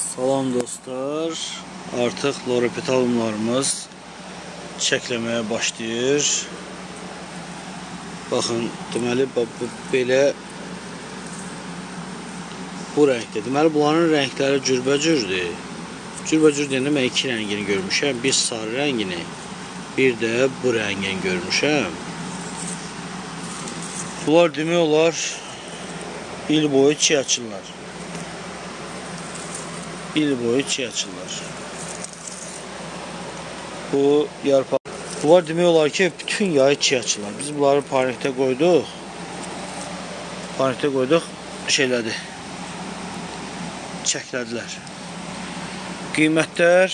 Salam dostlar, artıq loropetalumlarımız çəkləməyə başlayır. Baxın, deməli belə bu rəngdə. Deməli bunların rəngləri cürbəcürdür. Cürbəcür deyəndə mən iki rəngini görmüşəm. Bir sarı rəngini, bir də bu rəngini görmüşəm. Bunlar demək olar il boyu çiy açırlar. İl boyu çiy açırlar. Bu yarpaq. Bunlar demək olar ki, bütün yayı çiy açırlar. Biz bunları parnikdə qoyduq. Parnikdə qoyduq, şeylədi. Çəklədilər. Qiymətlər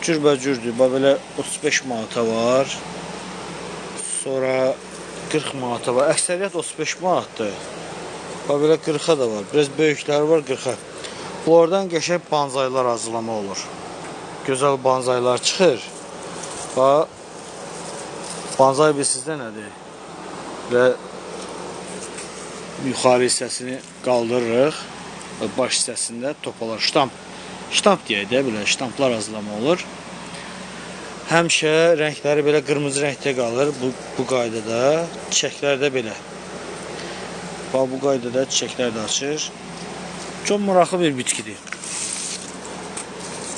cürbəcürdür. Belə 35 manata var. Sonra 40 manata var. Əksəriyyət 35 manatdır. Belə 40-a da var. Biraz böyükləri var 40-a. Bunlardan qəşəng banzaylar hazırlama olur. Gözəl banzaylar çıxır. Və banzay bilirsizdə nədir? Və yuxarı hissəsini qaldırırıq. Baş hissəsində topalar ştamp deyək də, belə ştamplar hazırlama olur. Həmişə rəngləri belə qırmızı rəngdə qalır. Bu qaydada çiçəklər də belə. Və bu qaydada çiçəklər də açır. Çox maraqlı bir bitkidir.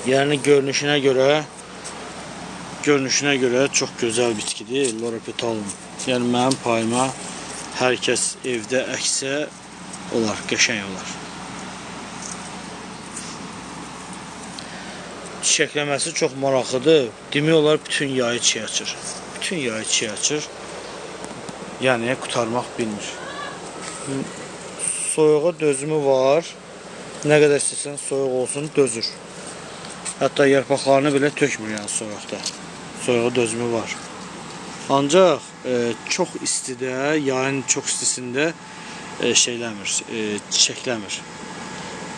Yəni görünüşünə görə çox gözəl bitkidir loropetalum. Yəni mənim payıma hər kəs evdə əksə olar, qəşəng olar. Çiçəkləməsi çox maraqlıdır. Demək olar bütün yayı çiy açır. Bütün yayı çiy açır. Yəni qurtarmaq bilmir. Soyuğa dözümü var. Nə qədər istəsən soyuq olsun dözür. Hətta yarpaqlarını belə tökmür yəni soyuqda. Soyuğa dözümü var. Ancaq çox istidə, yayın çox istisində çiçəkləmir.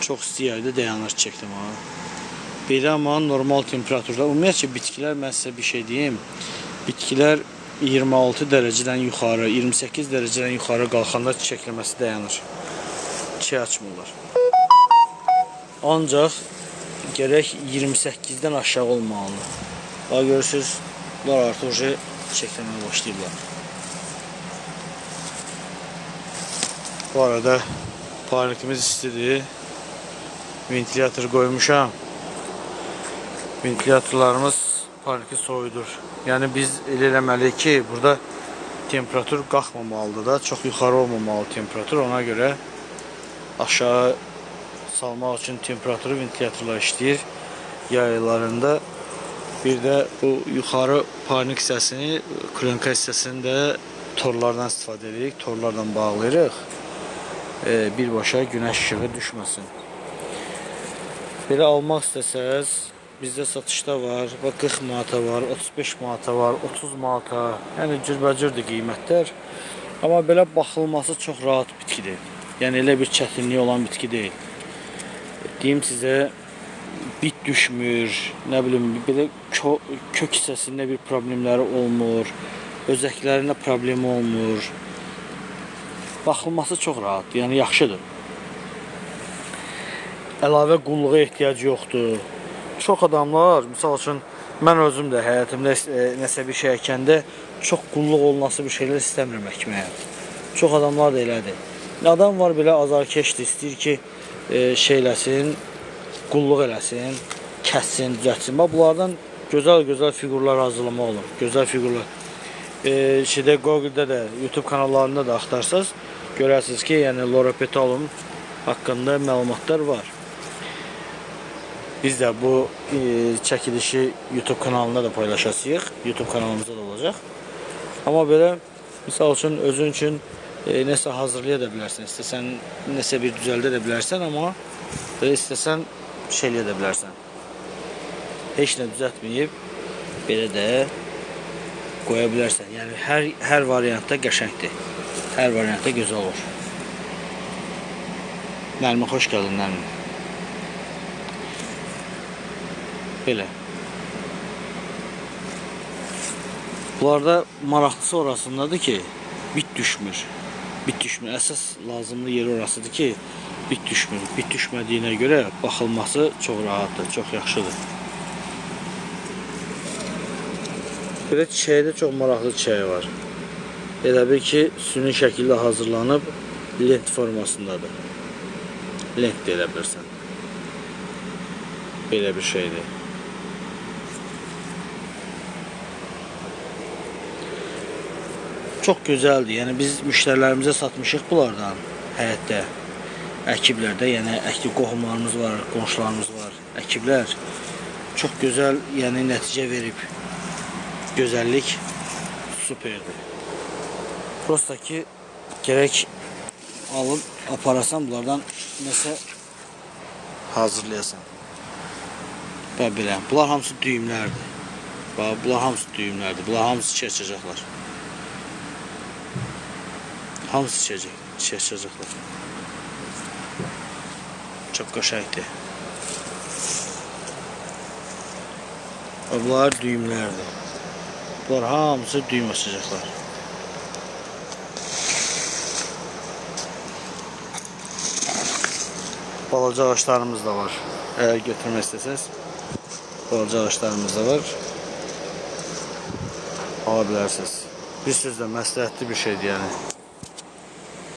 Çox isti yerdə dayanır çiçəkləməyə. Belə amma normal temperaturda. Ümumiyyətlə bitkilər, mən sizə bir şey deyim. Bitkilər 26 dərəcədən yuxarı, 28 dərəcədən yuxarı qalxanda çiçəkləməsi dayanır. Çiy açmırlar. Ancaq gərək 28-dən aşağı olmalıdır. Bax görürsünüz, bunlar artıq çiçəkləməyə başlayırlar. Bu arada parnikimiz istidir. Ventilator qoymuşam. Ventilatorlarımız parniki soyudur. Yəni biz elə eləməliyik ki, burada temperatur qalxmamalıdır da, çox yuxarı olmamalı temperatur. Ona görə aşağı salmaq üçün temperaturu ventilatorlar işləyir yay aylarında. Bir də bu yuxarı parnik hissəsini, krenka hissəsini də torlardan istifadə edirik. Torlardan bağlayırıq. Birbaşa günəş işığı düşməsin. Belə almaq istəsəz, bizdə satışda var. 40 manata var, 35 manata var, 30 manata. Yəni cürbəcürdür qiymətlər. Amma belə baxılması çox rahat bitkidir. Yəni elə bir çətinliyi olan bitki deyil. Deyim sizə, bit düşmür, nə bilim, belə kök hissəsində bir problemləri olmur, özəklərində problemi olmur. Baxılması çox rahatdır, yəni yaxşıdır. Əlavə qulluğa ehtiyac yoxdur. Çox adamlar, misal üçün, mən özüm də həyatımda nəsə bir şey əkəndə çox qulluq olunması bir şeylər istəmirəm əkməyə. Çox adamlar da elədir. Adam var belə azarkeşdir, istəyir ki, şeyləsin, qulluq eləsin, kəssin, düzətsin. Bunlardan gözəl fiqurlar hazırlamaq olur. Gözəl fiqurlar. Google-da da, YouTube kanallarında da axtarsaz, görərsiniz ki, yəni loropetalum haqqında məlumatlar var. Biz də bu çəkilişi YouTube kanalında da paylaşacağıq. YouTube kanalımızda da olacaq. Amma belə, misal üçün, özün üçün nəsə hazırlaya da bilərsən. İstəsən, nəsə bir düzəldə də bilərsən, amma belə istəsən, şey eləyə də bilərsən. Heç nə düzəltməyib, belə də qoya bilərsən. Yəni, hər variantda qəşəngdir. Hər variantda gözəl olur. Nərmin, xoş gəldin, Nərmin. Belə. Bunlarda maraqlısı orasındadır ki, bit düşmür. Əsas lazımlı yeri orasıdır ki, bit düşmür. Bit düşmədiyinə görə baxılması çox rahatdır, çox yaxşıdır. Belə çiçəyi də çox maraqlı çiçəyi var. Elə bir ki, süni şəkildə hazırlanıb lent formasındadır. Lent də elə bilirsən. Belə bir şeydir. Çox gözəldir. Yəni biz müştərilərimizə satmışıq bunlardan həyətdə. Əkiblər də, yəni əkli qohumlarımız var, qonşularımız var. Əkiblər çox gözəl, yəni nəticə verib. Gözəllik superdir. Prosta ki, gərək alıb aparasan bunlardan nəsə hazırlayasan. Bax belə. Bunlar hamısı düyümlərdir. Bax, bunlar hamısı düyümlərdir. Bunlar hamısı çiçək açacaqlar. Hamısı çiçək açacaqlar. Çox qəşəngdir. Bunlar düyümlərdir. Bunlar hamısı düyüm açacaqlar. Balaca ağaçlarımız da var. Eğer götürmək istəsəz, balaca ağaçlarımız da var. Ala bilərsiniz. Bir sözlə məsləhətli bir şeydir yəni.